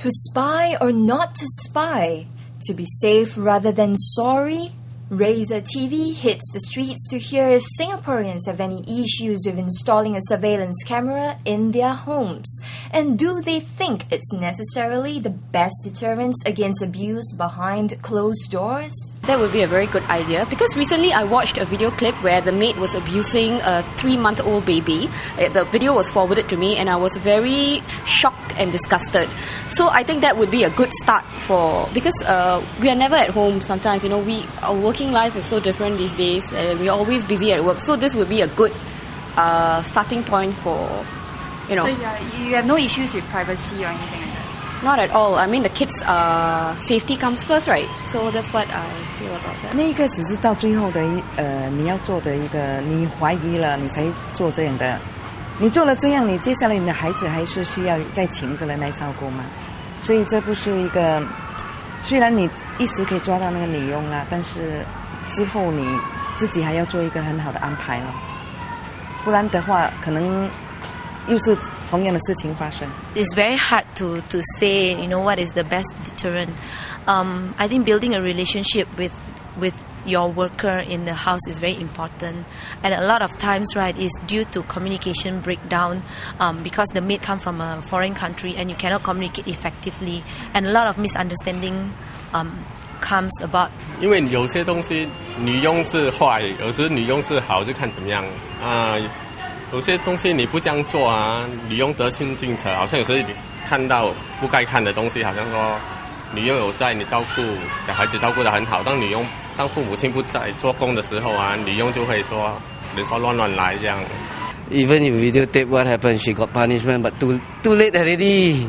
To spy or not to spy? To be safe rather than sorry? Razor TV hits the streets to hear if Singaporeans have any issues with installing a surveillance camera in their homes. And do they think it's necessarily the best deterrence against abuse behind closed doors? That would be a very good idea, because recently I watched a video clip where the maid was abusing a 3-month-old baby. The video was forwarded to me and I was very shocked and disgusted. So I think that would be a good start because we are never at home sometimes. Our working life is so different these days and we're always busy at work. So this would be a good starting point for, So you have no issues with privacy or anything like that? Not at all. I mean, the kids' safety comes first, right? So that's what I feel about that. 那个只是到最后的你要做的一个，你怀疑了，你才做这样的。你做了这样，你接下来你的孩子还是需要再请一个人来照顾嘛？所以这不是一个，虽然你一时可以抓到那个女佣啦，但是之后你自己还要做一个很好的安排了，不然的话可能又是同样的事情发生。 It's very hard to say, what is the best deterrent. I think building a relationship with your worker in the house is very important, and a lot of times, right, is due to communication breakdown, because the maid come from a foreign country and you cannot communicate effectively, and a lot of misunderstanding comes about. 因为有些东西女佣是坏，有时女佣是好，就看怎么样啊。有些东西你不这样做啊，女佣得寸进尺，好像有时候你看到不该看的东西，好像说女佣有在，你照顾小孩子照顾得很好，当父母亲不在做工的时候啊，女佣就会说你说乱来这样。Even if videotape what happened, she got punishment, but too late already.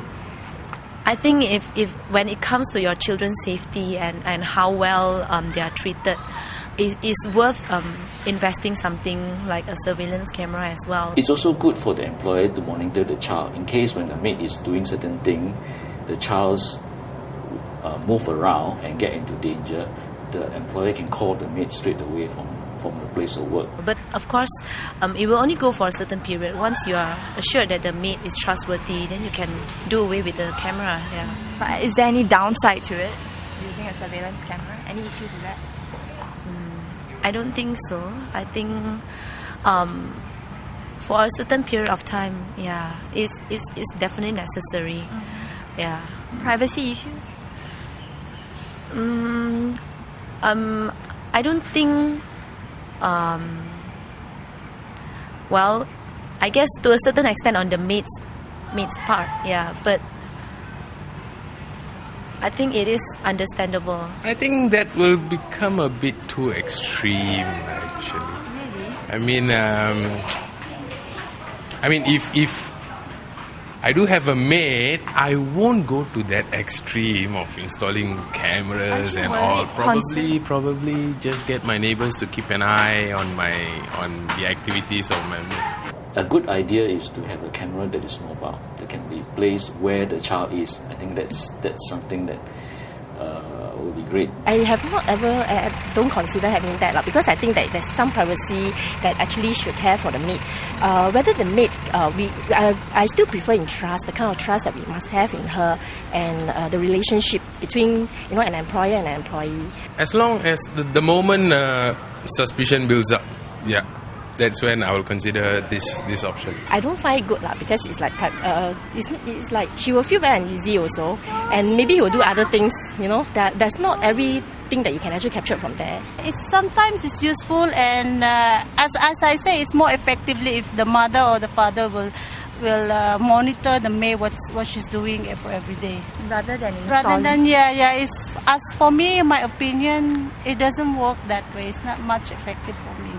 I think if when it comes to your children's safety and how well they are treated, it's worth investing something like a surveillance camera as well. It's also good for the employer to monitor the child in case when the maid is doing certain thing, the child's move around and get into danger. The employer can call the maid straight away from the place of work. But of course, it will only go for a certain period. Once you are assured that the maid is trustworthy, then you can do away with the camera. Yeah. But is there any downside to it, using a surveillance camera? Any issues with that? I don't think so. I think for a certain period of time, yeah, it's definitely necessary. Mm-hmm. Yeah. Privacy issues? I don't think. Well, I guess to a certain extent on the maid's part, yeah, but I think it is understandable. I think that will become a bit too extreme, actually. Really? I mean, if I do have a maid, I won't go to that extreme of installing cameras and all. Probably just get my neighbors to keep an eye on the activities of my maid. A good idea is to have a camera that is mobile, that can be placed where the child is. I think that's something that will be great. I have not ever, don't consider having that because I think that there's some privacy that actually should have for the maid. Whether the maid, I still prefer in trust, the kind of trust that we must have in her, and the relationship between an employer and an employee. As long as the moment suspicion builds up, yeah. That's when I will consider this option. I don't find it good because it's like it's like she will feel very uneasy also, and maybe he will do other things. That's not everything that you can actually capture from there. Sometimes it's useful, and as I say, it's more effectively if the mother or the father will monitor the maid what she's doing for every day. Rather than It's as for me, in my opinion, it doesn't work that way. It's not much effective for me.